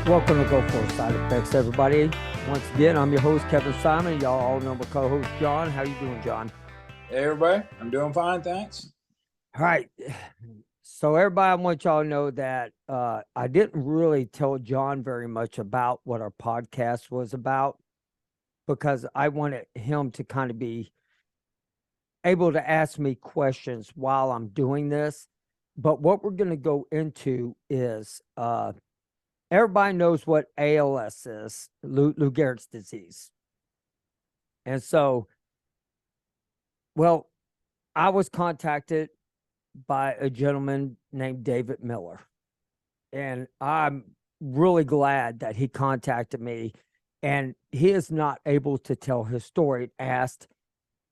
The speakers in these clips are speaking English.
Welcome to Go For Side Effects, everybody. Once again, I'm your host, Kevin Simon. Y'all all know my co-host, John. How you doing, John? Hey, everybody. I'm doing fine, thanks. All right. So, everybody, I want y'all to know that I didn't really tell John very much about what our podcast was about because I wanted him to kind of be able to ask me questions while I'm doing this. But what we're going to go into is everybody knows what ALS is, Lou Gehrig's disease. And so, well, I was contacted by a gentleman named David Miller. And I'm really glad that he contacted me. And he is not able to tell his story. Asked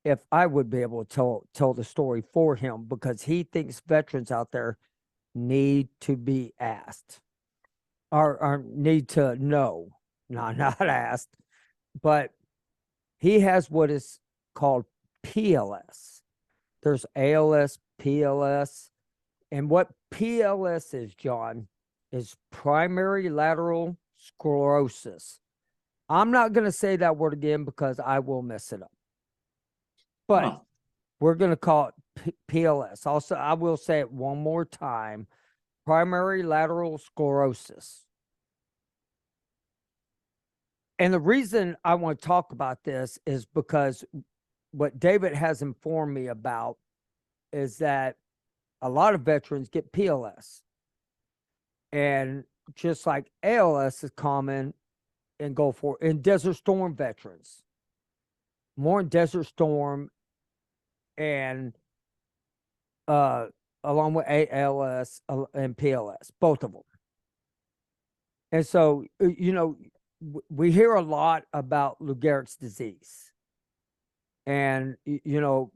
if I would be able to tell the story for him because he thinks veterans out there need to be asked or need to know, not asked, but he has what is called PLS. There's ALS, PLS, and what PLS is, John, is primary lateral sclerosis. I'm not going to say that word again because I will mess it up. But we're going to call it PLS. Also, I will say it one more time. Primary lateral sclerosis. And the reason I want to talk about this is because what David has informed me about is that a lot of veterans get PLS. And just like ALS is common in Desert Storm veterans, more in Desert Storm and along with ALS and PLS, both of them. And so, we hear a lot about Lou Gehrig's disease. And, we're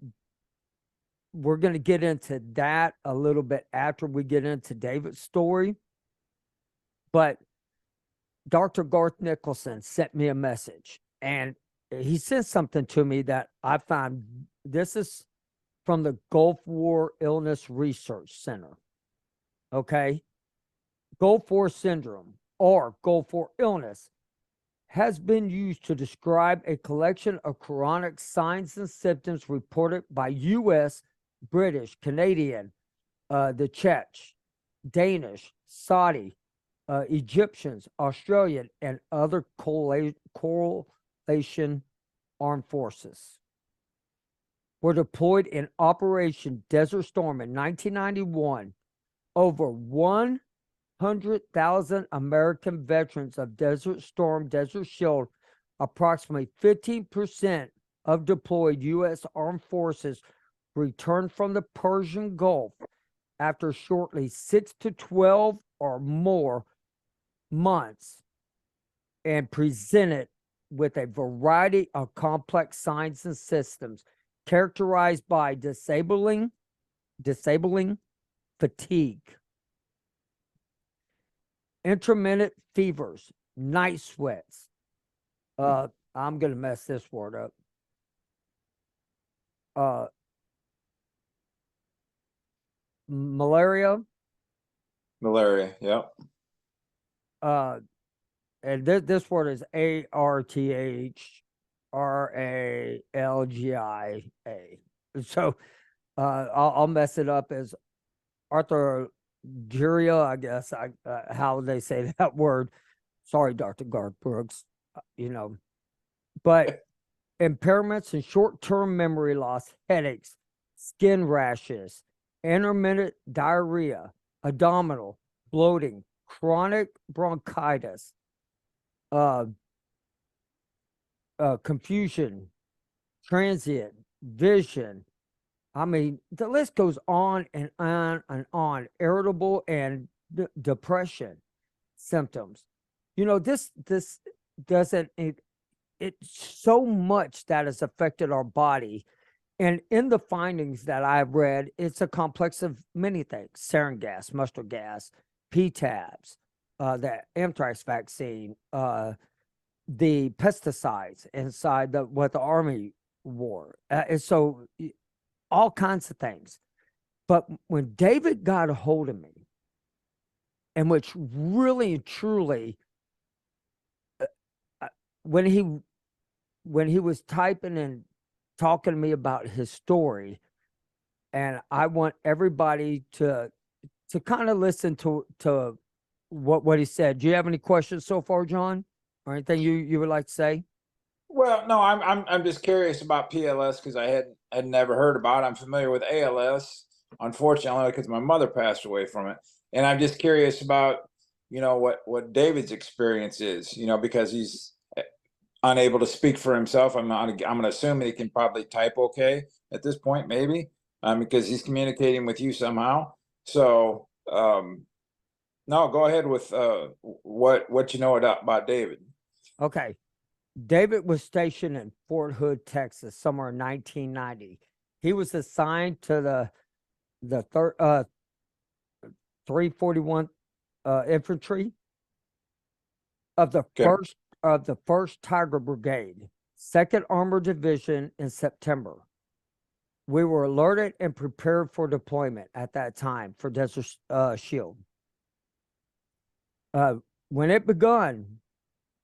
going to get into that a little bit after we get into David's story. But Dr. Garth Nicholson sent me a message, and he sent something to me that I found. This is from the Gulf War Illness Research Center. Okay. Gulf War syndrome or Gulf War illness has been used to describe a collection of chronic signs and symptoms reported by U.S., British, Canadian, the Czech, Danish, Saudi, Egyptians, Australian, and other coalition armed forces. Were deployed in Operation Desert Storm in 1991. Over 100,000 American veterans of Desert Storm, Desert Shield, approximately 15% of deployed U.S. Armed Forces returned from the Persian Gulf after shortly 6 to 12 or more months and presented with a variety of complex signs and systems characterized by disabling fatigue, intermittent fevers, night sweats. I'm going to mess this word up. Malaria. Yep. And this word is ARTHRALGIA. So I'll mess it up as arthrogyria, I guess, how they say that word. Sorry, Dr. Garth Brooks, but impairments and short-term memory loss, headaches, skin rashes, intermittent diarrhea, abdominal bloating, chronic bronchitis, confusion, transient vision. I mean, the list goes on and on and on. Irritable and depression symptoms. This doesn't. It's so much that has affected our body. And in the findings that I've read, it's a complex of many things: sarin gas, mustard gas, PTABs, the anthrax vaccine, the pesticides inside what the Army wore. And so all kinds of things. But when David got a hold of me, and which really and truly when he was typing and talking to me about his story, and I want everybody to kind of listen to what he said. Do you have any questions so far, John, or anything you would like to say? Well, no, I'm just curious about PLS because I had never heard about it. I'm familiar with ALS, unfortunately, because my mother passed away from it, and I'm just curious about what David's experience is. Because he's unable to speak for himself. I'm going to assume that he can probably type okay at this point, maybe, because he's communicating with you somehow. So, no, go ahead with what you know about David. Okay. David was stationed in Fort Hood, Texas, somewhere in 1990. He was assigned to the 341 infantry of the Okay. first Tiger Brigade, 2nd Armored Division in September. We were alerted and prepared for deployment at that time for Desert Shield. When it begun,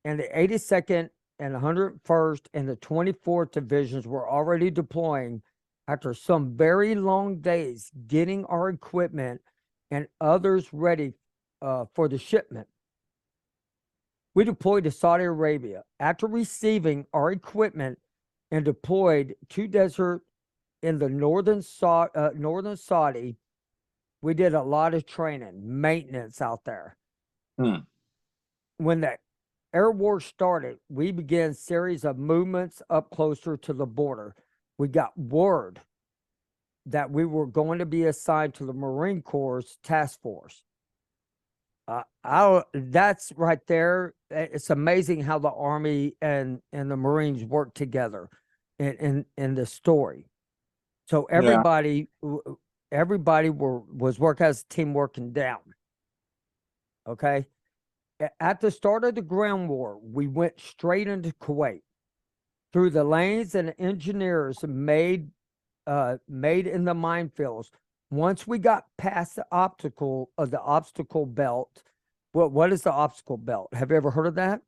and the 82nd and 101st and the 24th divisions were already deploying after some very long days getting our equipment and others ready for the shipment. We deployed to Saudi Arabia. After receiving our equipment and deployed to desert in the northern Saudi, we did a lot of training, maintenance out there. When the air war started, we began series of movements up closer to the border. We got word that we were going to be assigned to the Marine Corps task force. That's right there. It's amazing how the Army and the Marines work together in the story. So everybody was working as a team, working down. Okay. At the start of the ground war, we went straight into Kuwait through the lanes and engineers made in the minefields. Once we got past the obstacle belt. What is the obstacle belt? Have you ever heard of that?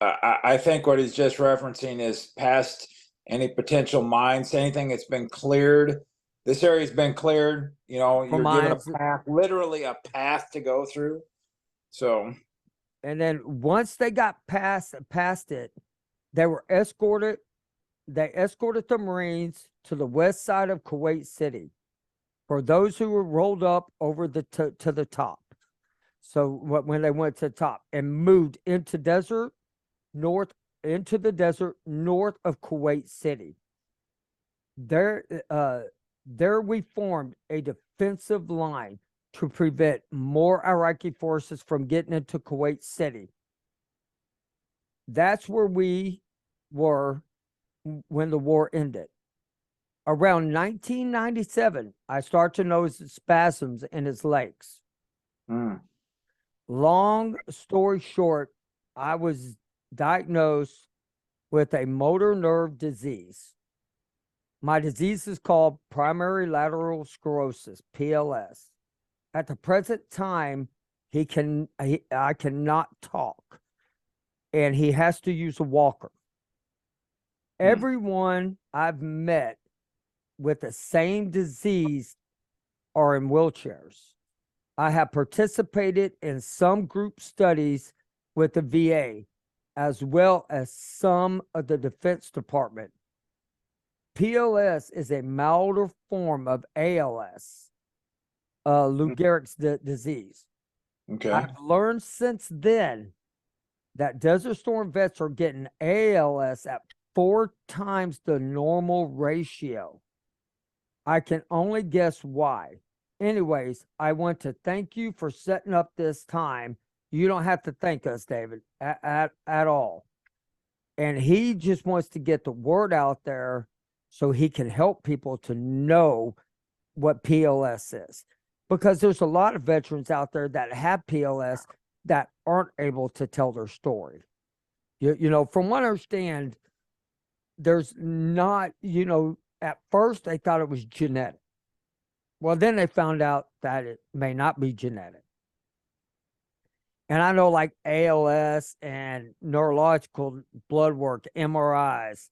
I think what he's just referencing is past any potential mines, anything that's been cleared. This area's been cleared. For You're given a mines. path, literally a path to go through. So, And then once they got past it, they were escorted. They escorted the Marines to the west side of Kuwait City for those who were rolled up over to the top. So when they went to the top and moved into the desert north of Kuwait City, there we formed a defensive line to prevent more Iraqi forces from getting into Kuwait City. That's where we were when the war ended. Around 1997, I started to notice spasms in his legs. Long story short, I was diagnosed with a motor nerve disease. My disease is called primary lateral sclerosis, PLS. At the present time, I cannot talk, and he has to use a walker. Everyone I've met with the same disease are in wheelchairs. I have participated in some group studies with the VA, as well as some of the Defense Department. PLS is a milder form of ALS, Lou Gehrig's disease. okay. I've learned since then that Desert Storm vets are getting ALS at 4 times the normal ratio. I can only guess why. Anyways, I want to thank you for setting up this time. You don't have to thank us, David, at all. And he just wants to get the word out there so he can help people to know what PLS is. Because there's a lot of veterans out there that have PLS that aren't able to tell their story. From what I understand, there's not, at first they thought it was genetic. Well, then they found out that it may not be genetic. And I know like ALS and neurological blood work, MRIs,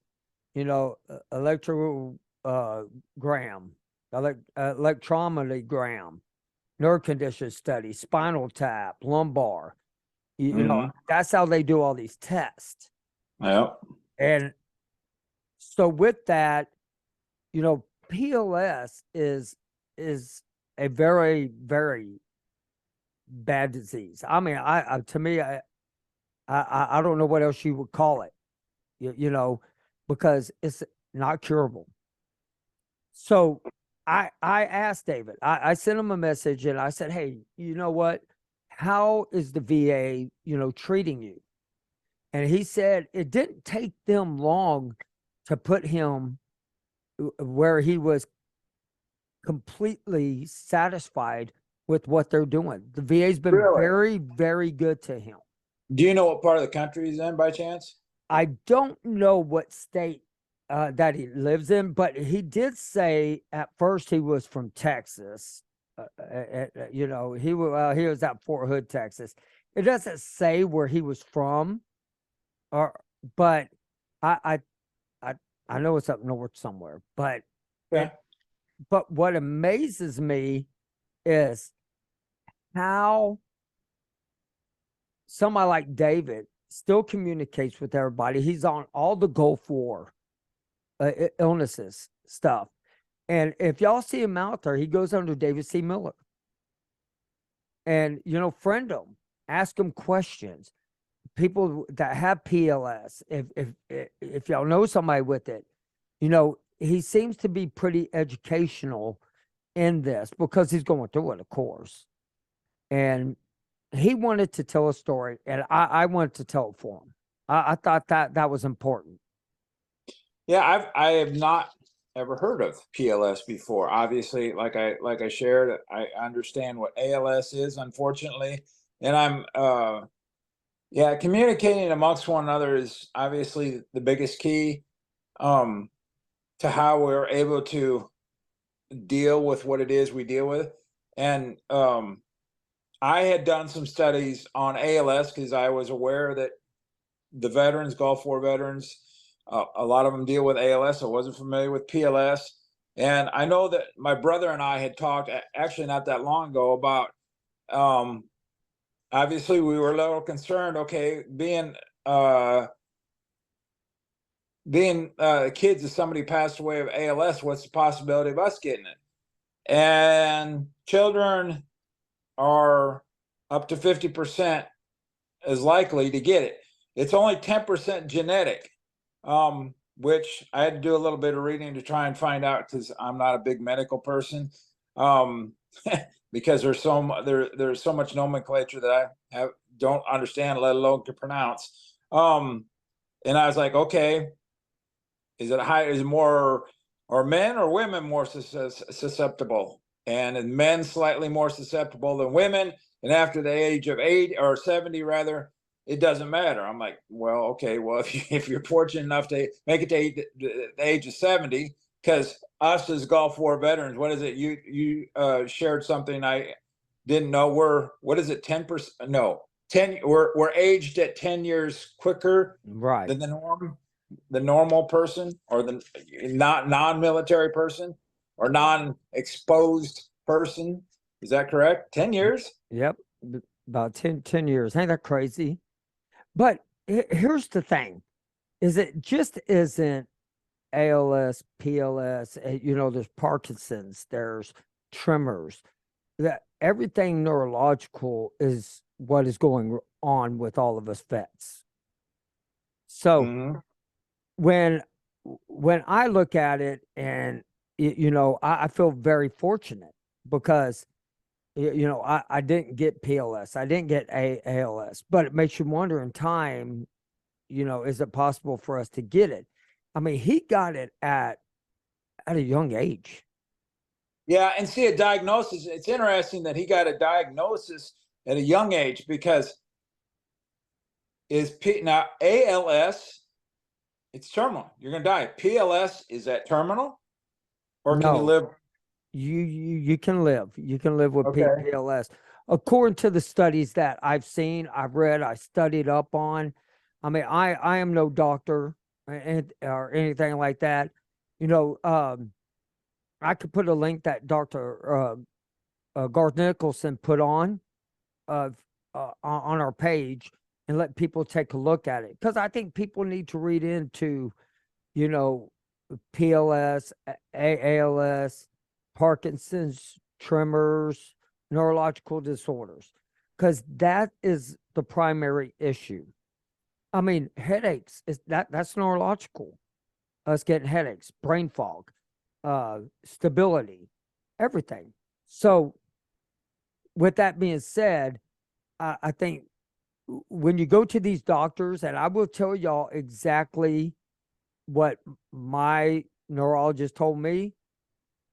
electrogram, electrometrogram, nerve condition study, spinal tap, lumbar. Hmm. That's how they do all these tests. Yep. And so with that, PLS is a very, very bad disease. I mean, I to me, I don't know what else you would call it, because it's not curable. So I asked David, I sent him a message and I said, hey, you know what? How is the VA, treating you? And he said it didn't take them long to put him where he was completely satisfied with what they're doing. The VA's been Really? very, very good to him. Do you know what part of the country he's in by chance? I don't know what state that he lives in, but he did say at first he was from Texas. He was at Fort Hood, Texas. It doesn't say where he was from, or but I I I, I know it's up north somewhere. But Yeah. it but what amazes me is how somebody like David still communicates with everybody. He's on all the Gulf War illnesses stuff. And if y'all see him out there, he goes under David C. Miller. And, friend him, ask him questions. People that have PLS, if y'all know somebody with it, he seems to be pretty educational in this because he's going through it, of course. And he wanted to tell a story, and I wanted to tell it for him. I thought that was important. Yeah, I have not ever heard of PLS before. Obviously, like I shared, I understand what ALS is, unfortunately, and I'm yeah, communicating amongst one another is obviously the biggest key um to how we're able to deal with what it is we deal with. And I had done some studies on ALS because I was aware that the veterans, Gulf War veterans, a lot of them deal with ALS. I wasn't familiar with PLS. And I know that my brother and I had talked actually not that long ago about um, obviously we were a little concerned, okay, being kids, if somebody passed away of ALS, what's the possibility of us getting it? And children are up to 50% as likely to get it. It's only 10% genetic, which I had to do a little bit of reading to try and find out because I'm not a big medical person. Um, because there's so much nomenclature that I don't understand, let alone can pronounce. And I was like, okay, is it high? Is it more, or men or women more susceptible? And men slightly more susceptible than women. And after the age of 80 or 70, rather, it doesn't matter. I'm like, well, okay, well, if you're fortunate enough to make it to the age of 70, because us as Gulf War veterans, what is it? You shared something I didn't know. What is it? 10%? No, 10. We're aged at 10 years quicker Right. than the normal person, or the not non-military person, or non-exposed person. Is that correct? 10 years? Yep. About 10 years. Ain't that crazy? But here's the thing, is it just isn't ALS, PLS, there's Parkinson's, there's tremors, that everything neurological is what is going on with all of us vets. So Mm-hmm. when I look at it, and I feel very fortunate because I didn't get PLS, I didn't get ALS, but it makes you wonder in time, is it possible for us to get it? I mean, he got it at a young age. Yeah, and see a diagnosis. It's interesting that he got a diagnosis at a young age because now ALS, it's terminal. You're gonna die. PLS, is that terminal, or can you No, live? you can live. You can live with Okay. PLS. according to the studies that I've seen, I've read, I studied up on. I mean, I am no doctor or anything like that. You know, I could put a link that Dr. Garth Nicholson put of on our page and let people take a look at it, because I think people need to read into, you know, PLS, ALS, Parkinson's, tremors, neurological disorders, because that is the primary issue. I mean, headaches is that's neurological. Us getting headaches, brain fog, stability, everything. So, with that being said, I think when you go to these doctors, and I will tell y'all exactly what my neurologist told me,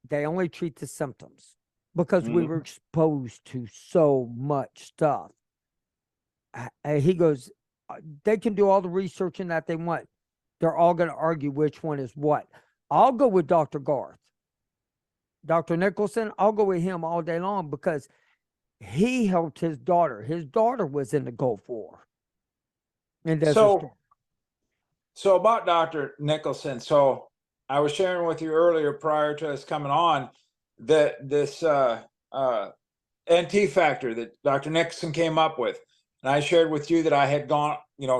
they only treat the symptoms because we were exposed to so much stuff. He goes, they can do all the researching that they want. They're all going to argue which one is what. I'll go with Dr. Garth. Dr. Nicholson, I'll go with him all day long because he helped his daughter. His daughter was in the Gulf War. And there's a story. So about Dr. Nicholson, so I was sharing with you earlier prior to us coming on that this NT factor that Dr. Nicholson came up with. And I shared with you that I had gone,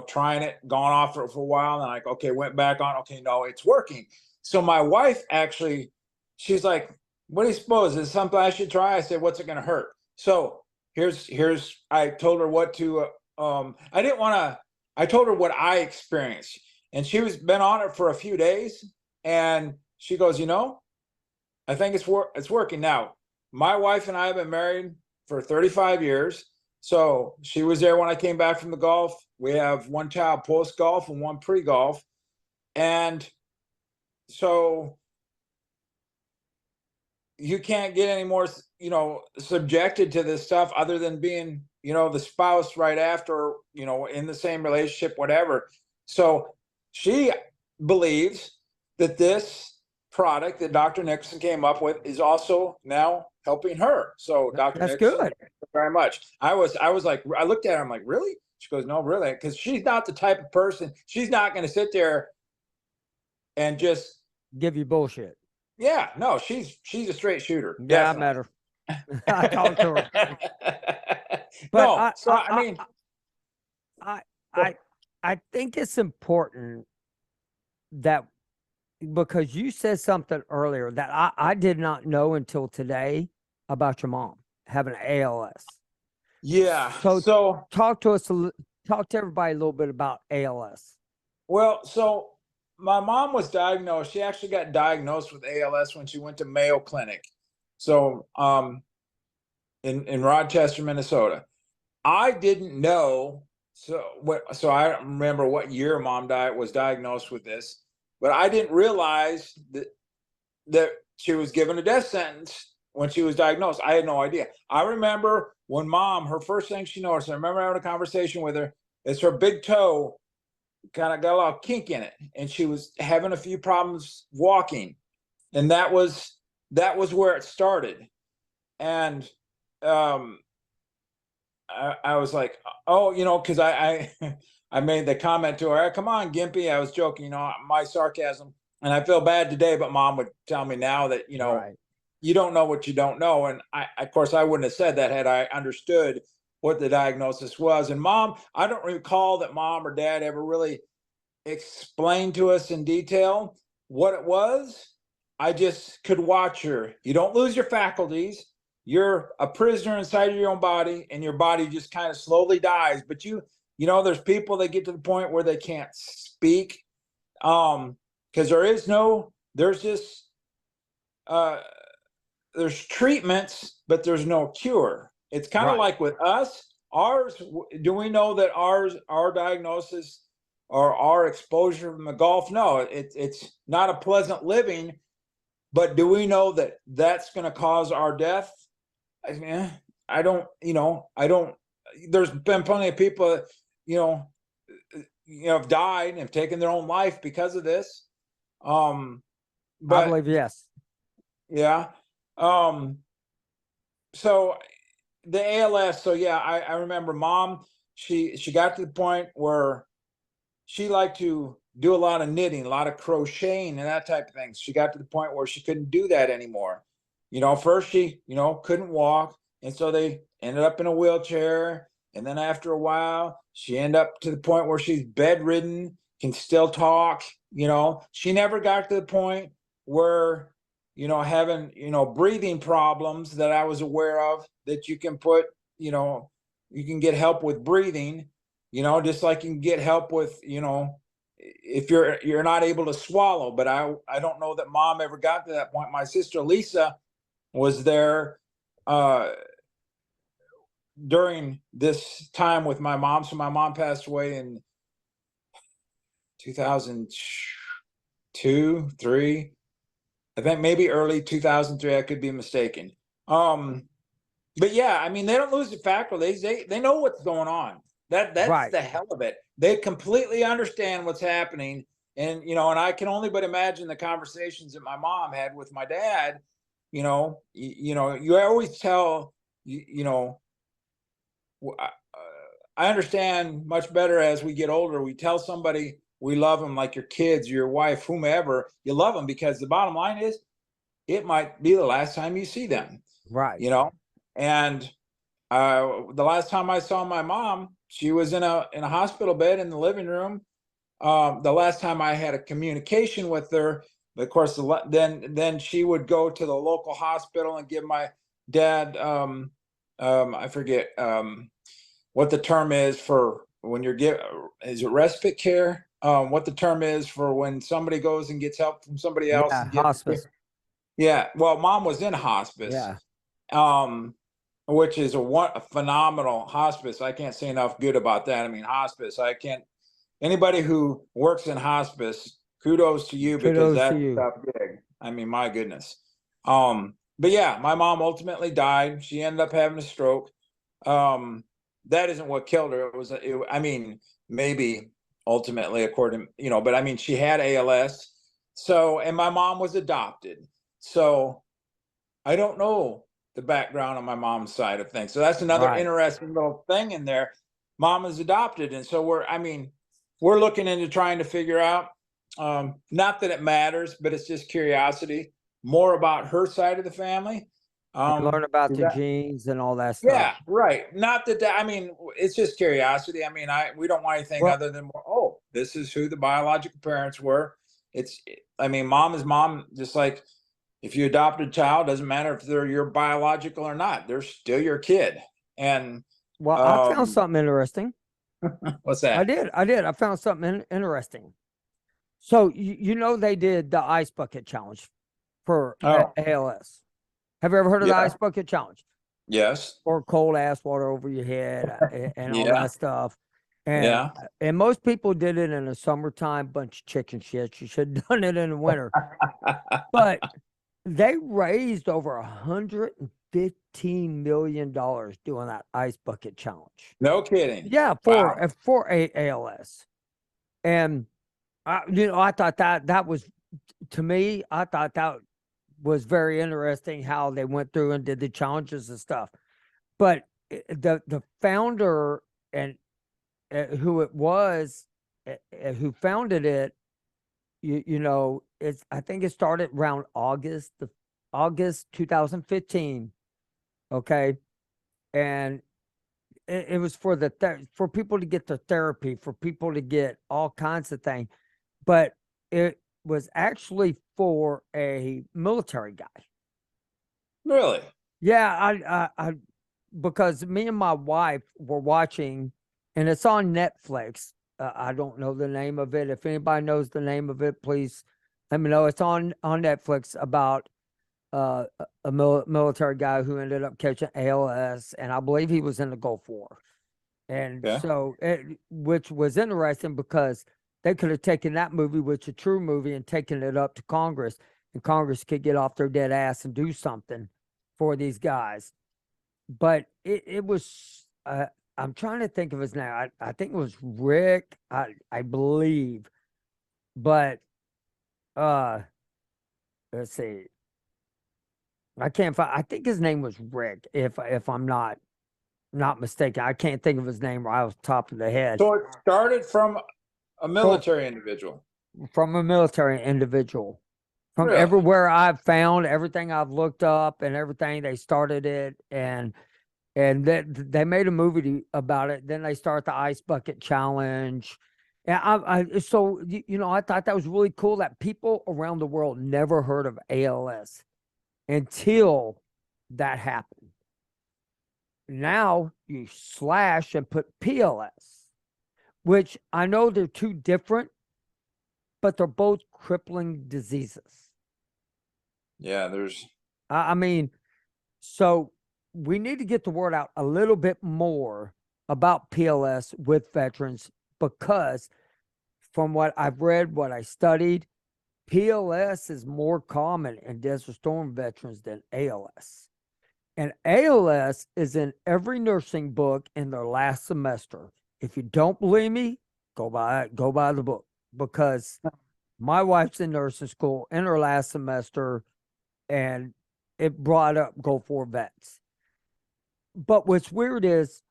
trying it, gone off for a while, and like, okay, went back on, okay, no, it's working. So my wife actually, she's like, what do you suppose? Is something I should try? I said, what's it gonna hurt? So I told her what to I told her what I experienced. And she was been on it for a few days, and she goes, I think it's working now. My wife and I have been married for 35 years. So she was there when I came back from the golf. We have one child post golf and one pre golf. And so you can't get any more, subjected to this stuff other than being, the spouse right after, in the same relationship, whatever. So she believes that this product that Dr. Nicholson came up with is also now helping her. So Dr. That's Nicholson, good. thank you very much. I was like, I looked at her, I'm like, really? She goes, no, really, because she's not the type of person. She's not going to sit there and just give you bullshit. Yeah, no, she's a straight shooter. Yeah, I met her. I talked to her. But no, so I mean, I think it's important that, because you said something earlier that I did not know until today about your mom having ALS. Yeah. So talk to everybody a little bit about ALS. Well, so my mom was diagnosed. She actually got diagnosed with ALS when she went to Mayo Clinic. So in Rochester, Minnesota. I didn't know. So I don't remember what year mom was diagnosed with this, but I didn't realize that she was given a death sentence when she was diagnosed. I had no idea. I remember when mom, her first thing she noticed, I remember having a conversation with her, is her big toe kind of got a little kink in it, and she was having a few problems walking, and that was where it started. And I was like, oh, because I I made the comment to her, come on, Gimpy. I was joking, my sarcasm. And I feel bad today, but mom would tell me now that, Right. You don't know what you don't know. And of course, I wouldn't have said that had I understood what the diagnosis was. And mom, I don't recall that mom or dad ever really explained to us in detail what it was. I just could watch her. You don't lose your faculties. You're a prisoner inside of your own body, and your body just kind of slowly dies. But there's people that get to the point where they can't speak, because there's just there's treatments, but there's no cure. It's kind of like with us. Do we know that our diagnosis or our exposure from the Gulf? No, it's not a pleasant living. But do we know that that's going to cause our death? I mean, I don't. There's been plenty of people, have died and have taken their own life because of this. But I believe yes. Yeah. So the ALS. So yeah, I remember mom. She got to the point where she liked to do a lot of knitting, a lot of crocheting, and that type of thing. She got to the point where she couldn't do that anymore. First she, couldn't walk, and so they ended up in a wheelchair. And then after a while, she ended up to the point where she's bedridden, can still talk. She never got to the point where, having, breathing problems that I was aware of that you can put, you can get help with breathing, just like you can get help with, if you're not able to swallow. But I don't know that mom ever got to that point. My sister Lisa was there during this time with my mom. So my mom passed away in 2002, 3. I think maybe early 2003. I could be mistaken. But yeah, I mean, they don't lose the faculty. They know what's going on. That's Right. the hell of it. They completely understand what's happening. And and I can only but imagine the conversations that my mom had with my dad. You always tell I understand much better as we get older. We tell somebody we love them, like your kids, your wife, whomever. You love them because the bottom line is it might be the last time you see them. Right. And the last time I saw my mom, she was in a hospital bed in the living room. The last time I had a communication with her, of course, then she would go to the local hospital and give my dad, I forget what the term is for when you're is it respite care? What the term is for when somebody goes and gets help from somebody else Yeah. and gives. Hospice. Yeah, well, mom was in hospice, Yeah. um, which is a phenomenal hospice. I can't say enough good about that. I mean, hospice. I can't. Anybody who works in hospice, kudos to you because Kudos to that's a you. tough gig. I mean, my goodness. But yeah, my mom ultimately died. She ended up having a stroke. Um, that isn't what killed her. I mean, maybe ultimately, according, but I mean, she had ALS. So, and my mom was adopted. So I don't know the background on my mom's side of things. So that's another Right. interesting little thing in there. Mom is adopted. And so we're looking into trying to figure out, not that it matters, but it's just curiosity, more about her side of the family. And learn about the That, genes and all that stuff. yeah, right. Not that, I mean, it's just curiosity. I mean, we don't want anything Well, other than, oh, this is who the biological parents were. I mean, mom is mom, just like if you adopt a child, doesn't matter if they're your biological or not, they're still your kid. And I found something interesting. what's I that? did. I did. I found something interesting. So they did the ice bucket challenge for Oh, ALS. Have you ever heard of the yeah, ice bucket challenge? yes, Or cold ass water over your head and all yeah, that stuff. And yeah. most people did it in the summertime, bunch of chicken shit. You should have done it in the winter. But they raised over $115 million doing that ice bucket challenge. No kidding. Yeah, Wow. for ALS. And I thought that was, to me, I thought that was very interesting how they went through and did the challenges and stuff. But the founder and who it was, who founded it, it's, I think it started around August 2015. Okay. And it was for for people to get the therapy, for people to get all kinds of things. But it was actually for a military guy. Really? Yeah, because me and my wife were watching, and it's on Netflix. I don't know the name of it. If anybody knows the name of it, please let me know. It's on Netflix about a military guy who ended up catching ALS, and I believe he was in the Gulf War. And Okay. so, which was interesting because they could have taken that movie, which is a true movie, and taken it up to Congress, and Congress could get off their dead ass and do something for these guys. But it was, I'm trying to think of his name. I think it was Rick, I believe. But uh let's see. I can't find, I think his name was Rick, if I'm not not mistaken. I can't think of his name right off the top of the head. So it started from a From, military individual. from a military individual. From Really? everywhere I've found, everything I've looked up and everything, they started it, and they made a movie about it. Then they start the ice bucket challenge. And so you know, I thought that was really cool that people around the world never heard of ALS until that happened. Now you slash and put PLS, which I know they're two different, but they're both crippling diseases. Yeah, there's I mean, so we need to get the word out a little bit more about PLS with veterans, because from what I've read, what I studied, PLS is more common in Desert Storm veterans than ALS. And ALS is in every nursing book in their last semester. If you don't believe me, go buy the book, because my wife's in nursing school in her last semester, and it brought up Go For Vets. But what's weird is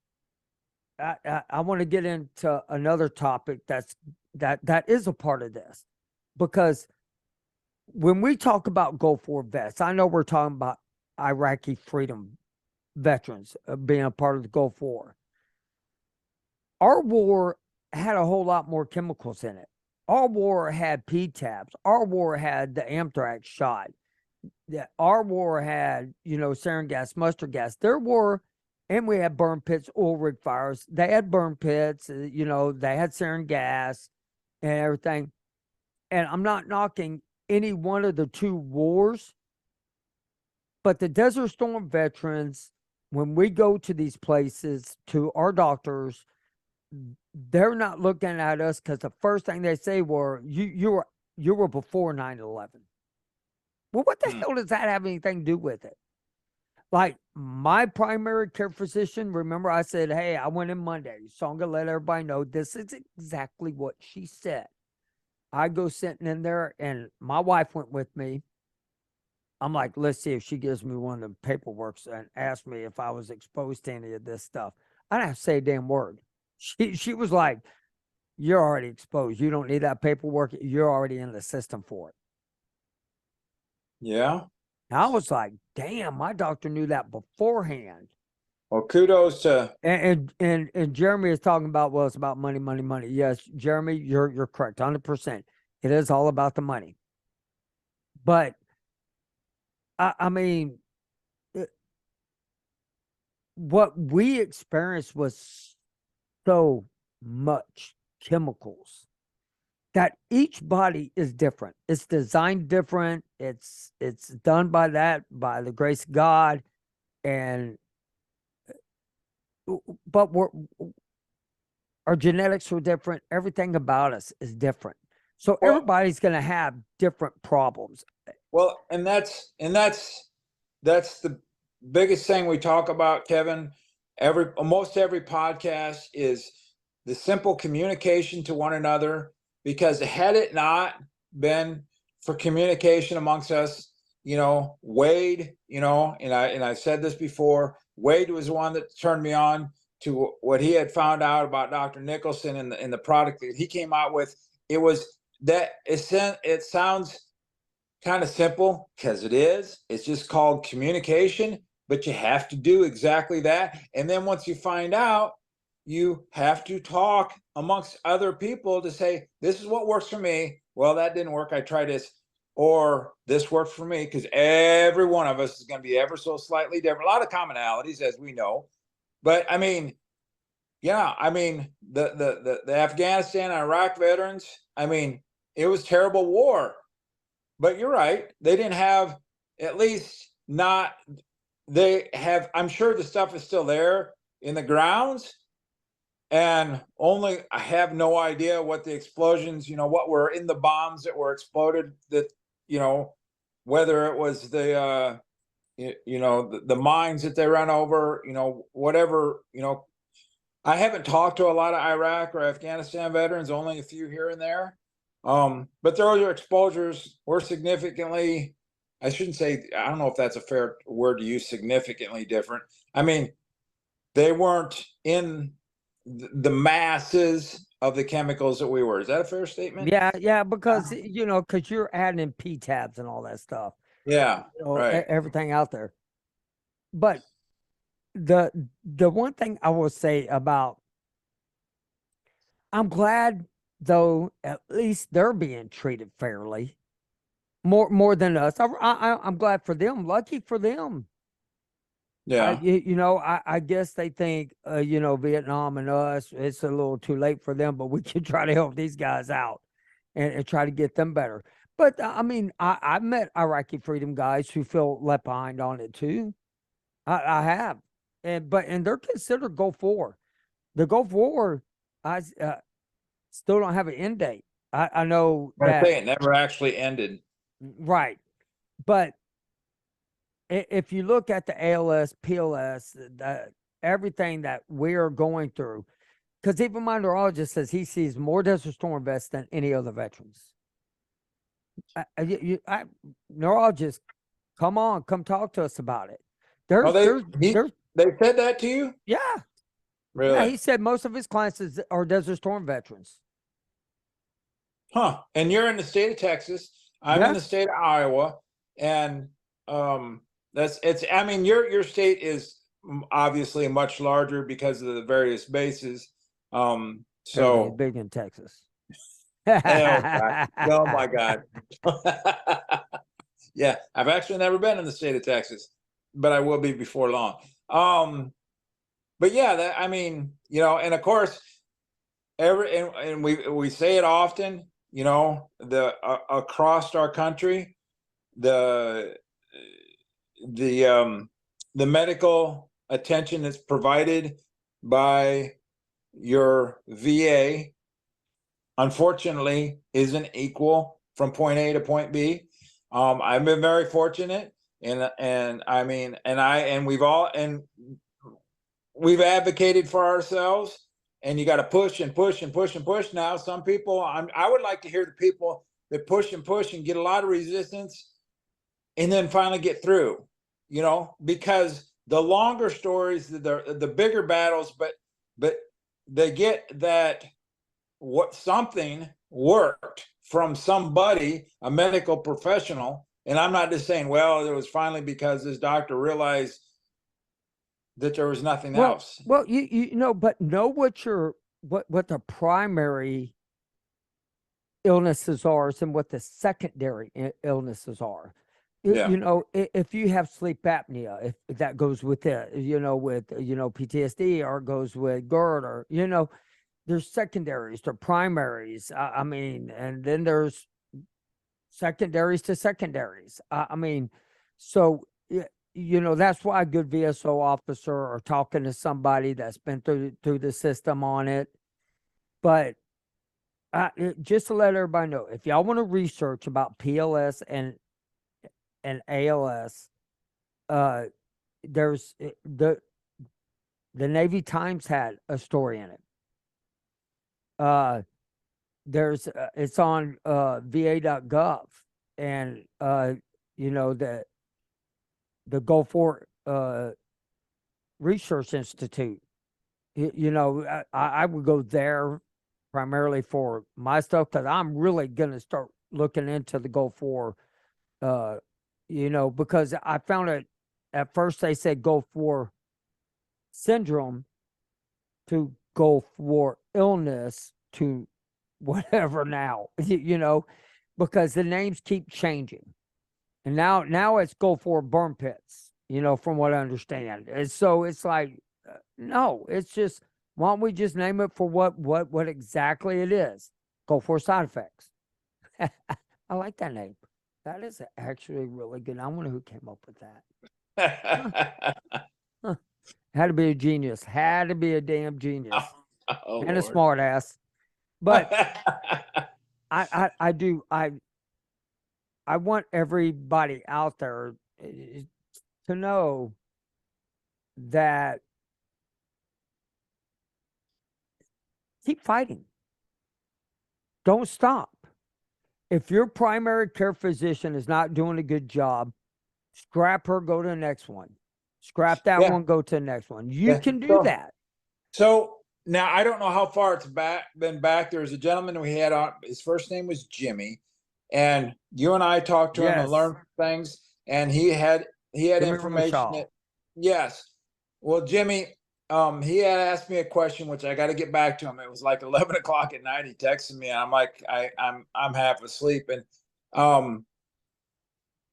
I want to get into another topic that is a part of this, because when we talk about Go For Vets, I know we're talking about Iraqi freedom veterans being a part of the Go For. Our war had a whole lot more chemicals in it. Our war had P-tabs. Our war had the anthrax shot. Our war had, you know, sarin gas, mustard gas. Their war, and we had burn pits, oil rig fires. They had burn pits, you know, they had sarin gas and everything. And I'm not knocking any one of the two wars, but the Desert Storm veterans, when we go to these places, to our doctors, they're not looking at us because the first thing they say were, you were before 9/11. Well, what the hell does that have anything to do with it? Like, my primary care physician, remember I said, hey, I went in Monday, so I'm going to let everybody know this is exactly what she said. I go sitting in there, and my wife went with me. I'm like, let's see if she gives me one of the paperworks and asks me if I was exposed to any of this stuff. I didn't have to say a damn word. She was like, you're already exposed. You don't need that paperwork. You're already in the system for it. Yeah. And I was like, damn, my doctor knew that beforehand. Well, kudos to And Jeremy is talking about, well, it's about money, money, money. Yes, Jeremy, you're correct, 100%. It is all about the money. But I mean, what we experienced was so much chemicals that each body is different. It's designed different. It's done by the grace of God, and but our genetics are different. Everything about us is different. So well, everybody's going to have different problems. well, and that's the biggest thing we talk about, Kevin. Almost every podcast is the simple communication to one another, because had it not been for communication amongst us, you know, Wade, you know, and I said this before, Wade was the one that turned me on to what he had found out about Dr. Nicholson and the product that he came out with. It was that it sounds kind of simple, because it is. It's just called communication, but you have to do exactly that. And then once you find out, you have to talk amongst other people to say, this is what works for me. Well, that didn't work. I tried this. Or this worked for me, because every one of us is going to be ever so slightly different. A lot of commonalities, as we know. But I mean, yeah, I mean, the Afghanistan, Iraq veterans, I mean, it was terrible war. But you're right. They didn't have, at least not, they have, I'm sure the stuff is still there in the grounds. And only, I have no idea what the explosions, you know, what were in the bombs that were exploded, that, you know, whether it was the, you know, the mines that they ran over, you know, whatever, you know. I haven't talked to a lot of Iraq or Afghanistan veterans, only a few here and there. But their exposures were significantly, I shouldn't say, I don't know if that's a fair word to use, significantly different. I mean, they weren't in the masses of the chemicals that we were. Is that a fair statement? Yeah, because because you're adding in P tabs and all that stuff, Yeah, right. everything out there. But the one thing I will say about, I'm glad though, at least they're being treated fairly, more than us. I'm glad for them, lucky for them. Yeah. I guess they think, Vietnam and us, it's a little too late for them, but we can try to help these guys out and try to get them better. But I mean, I met Iraqi freedom guys who feel left behind on it too. I have, and they're considered Gulf War. The Gulf War, still don't have an end date. I know I that, say it never actually ended. right, but if you look at the ALS, PLS, everything that we're going through, because even my neurologist says he sees more Desert Storm vets than any other veterans. Neurologist, come talk to us about it. Oh, There's, they said that to you? yeah, yeah. Really? He said most of his clients are Desert Storm veterans. Huh. And you're in the state of Texas. I'm in Yeah, the state of Iowa. And I mean, your state is obviously much larger because of the various bases. everything's So big in Texas. oh God. Oh my God. Yeah, I've actually never been in the state of Texas, but I will be before long. But yeah, I mean, and of course, and we say it often, across our country, the the the medical attention that's provided by your VA, unfortunately, isn't equal from point A to point B. I've been very fortunate, and I mean, and we've advocated for ourselves, and you got to push and push and push and push. Now, some people, I would like to hear the people that push and push and get a lot of resistance, and then finally get through. Because the longer stories, the bigger battles, but they get that what something worked from somebody, a medical professional. And I'm not just saying, well, it was finally because this doctor realized that there was nothing else. Well, but know what the primary illnesses are and what the secondary illnesses are. Yeah. If you have sleep apnea, if that goes with it, with PTSD, or goes with GERD, or there's secondaries to primaries. I mean, and then there's secondaries to secondaries. I mean, so that's why a good VSO officer or talking to somebody that's been through the system on it. But just to let everybody know, if y'all want to research about PLS and ALS, there's the Navy Times had a story in it. It's on va.gov, and the Gulf War Research Institute. I would go there primarily for my stuff, because I'm really going to start looking into the Gulf War, because I found it, at first they said Gulf War syndrome to Gulf War illness to whatever now, because the names keep changing. And now it's Gulf War burn pits, from what I understand. And so it's like, no, it's just, why don't we just name it for what exactly it is? Gulf War side effects. I like that name. That is actually really good. I wonder who came up with that. Huh. Had to be a genius. Had to be a damn genius. Oh, And a Lord. smart ass. But I do I want everybody out there to know that keep fighting. Don't stop. If your primary care physician is not doing a good job, scrap her, go to the next one. Scrap that Yeah. one, go to the next one. You Yeah. can do that. So now I don't know how far it's been back. There was a gentleman we had on. His first name was Jimmy, and you and I talked to him and Yes. learned things. And he had Jimmy information Rochelle. that, yes. Well, Jimmy, he had asked me a question which I got to get back to him. It was like 11 o'clock at night. He texted me, and I'm like, I'm half asleep, and um,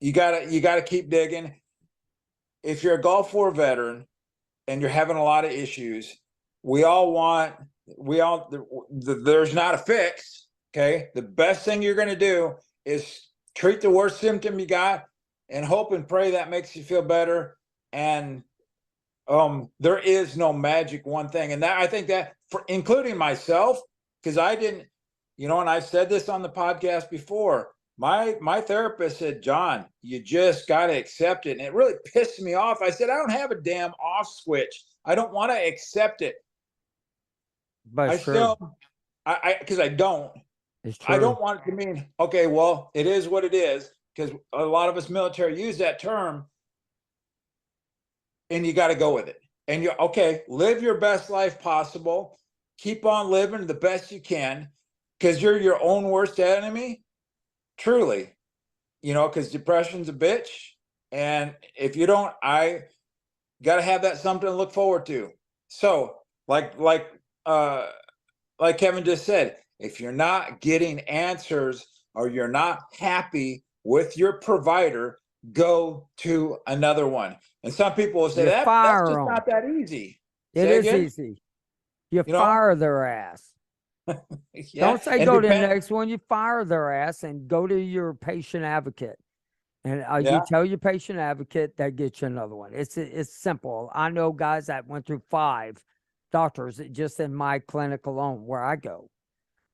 you gotta keep digging. If you're a Gulf War veteran and you're having a lot of issues, we all want, there's not a fix. Okay. The best thing you're going to do is treat the worst symptom you got and hope and pray that makes you feel better. And there is no magic one thing. And that, I think that, for including myself, because I didn't, and I've said this on the podcast before, my therapist said, John, you just got to accept it. And it really pissed me off. I said, I don't have a damn off switch. I don't want to accept it. But I it's true. still, because I don't. It's I true. don't want it to mean, okay, well, it is what it is, because a lot of us military use that term, and you got to go with it. And you, okay, live your best life possible. Keep on living the best you can, because you're your own worst enemy. Truly, because depression's a bitch. And if you don't, I got to have that something to look forward to. So, uh, like Kevin just said, if you're not getting answers or you're not happy with your provider, go to another one. And some people will say You that's fire just them. not that easy. It Say is again. easy. You You know, fire their ass. yeah. Don't say And go to the depend. next one. You fire their ass and go to your patient advocate. And you Yeah. tell your patient advocate, that gets you another one. It's simple. I know guys that went through 5 doctors just in my clinic alone where I go.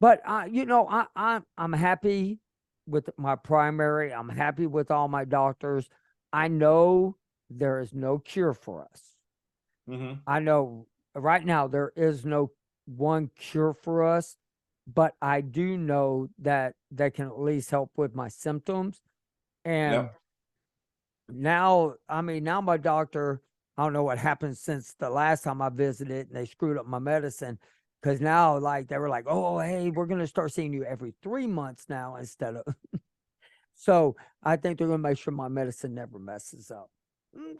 But I'm happy with my primary. I'm happy with all my doctors. I know there is no cure for us. Mm-hmm. I know right now there is no one cure for us, but I do know that they can at least help with my symptoms. And Yep. now, now my doctor, I don't know what happened since the last time I visited and they screwed up my medicine. Cause now, like, they were like, oh, hey, we're going to start seeing you every 3 months now instead of. So I think they're going to make sure my medicine never messes up.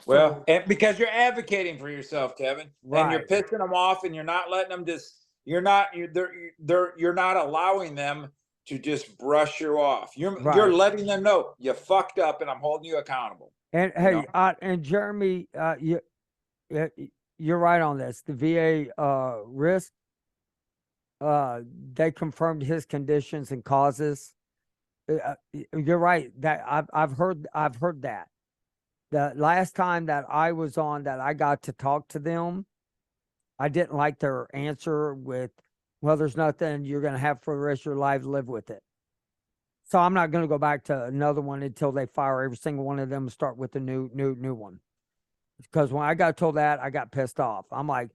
Well, So, and because you're advocating for yourself, Kevin, and you're right, pissing them off, and you're not letting them just. You're not allowing them to just brush you off. You're right. letting them know you fucked up, and I'm holding you accountable. And You know. hey, and Jeremy, you're right on this. The VA risk, they confirmed his conditions and causes. You're right. That I've heard that. The last time that I was on that I got to talk to them, I didn't like their answer with, well, there's nothing you're going to have for the rest of your life, live with it. So I'm not going to go back to another one until they fire every single one of them and start with a new one. Because when I got told that, I got pissed off. I'm like,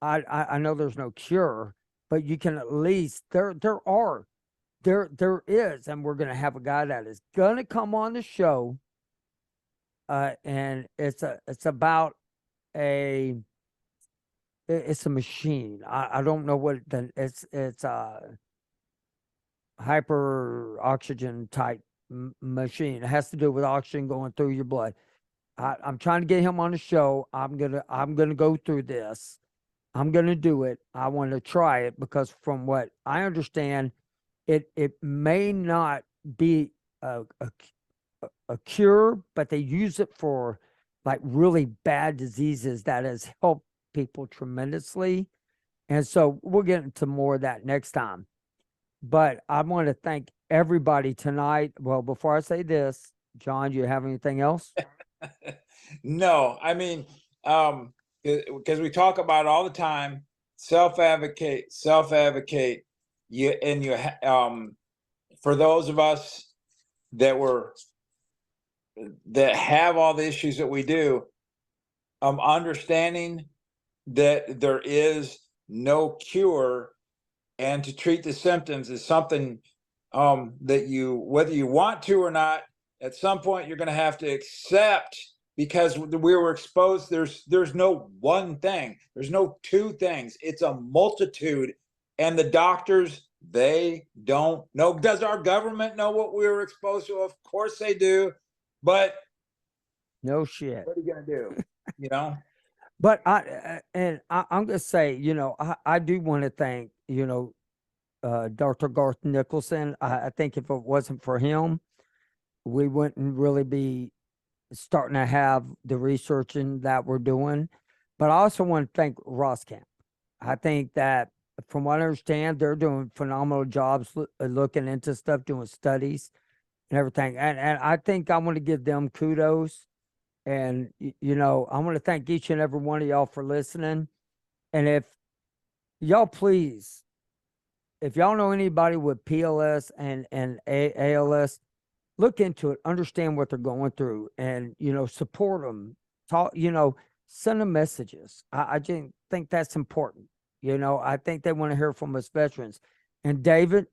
I know there's no cure, but you can at least, there is, and we're going to have a guy that is going to come on the show. And it's about it's a machine. I don't know what it's hyper oxygen type machine. It has to do with oxygen going through your blood. I'm trying to get him on the show. I'm gonna go through this. I'm gonna do it. I want to try it because from what I understand, it may not be a cure, but they use it for like really bad diseases that has helped people tremendously. And so we'll get into more of that next time. But I want to thank everybody tonight. Well, before I say this, John, do you have anything else? No, I mean, because we talk about it all the time, self advocate, self advocate. For those of us that were that have all the issues that we do, understanding that there is no cure, and to treat the symptoms is something that you, whether you want to or not, at some point you're going to have to accept because we were exposed. There's no one thing. There's no two things. It's a multitude, and the doctors, they don't know. Does our government know what we were exposed to? Of course they do, but No shit. what are you gonna do? You know. But I'm gonna say, I do want to thank, Dr. Garth Nicholson. I think if it wasn't for him, we wouldn't really be starting to have the researching that we're doing. But I also want to thank Roscamp. I think that, from what I understand, they're doing phenomenal jobs looking into stuff, doing studies and everything. And I think I want to give them kudos. And, I want to thank each and every one of y'all for listening. And if y'all please, if y'all know anybody with PLS and ALS, look into it, understand what they're going through, and, support them. Talk, send them messages. I just think that's important. I think they want to hear from us veterans. And David,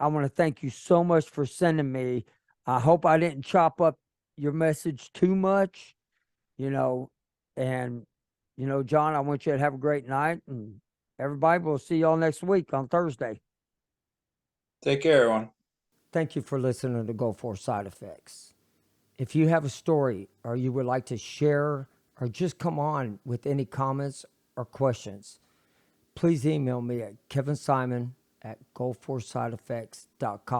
I want to thank you so much for sending me. I hope I didn't chop up your message too much, and, John, I want you to have a great night, and everybody, we'll see y'all next week on Thursday. Take care, everyone. Thank you for listening to Go For Side Effects. If you have a story or you would like to share or just come on with any comments or questions, please email me at kevinsimon@goforsideeffects.com.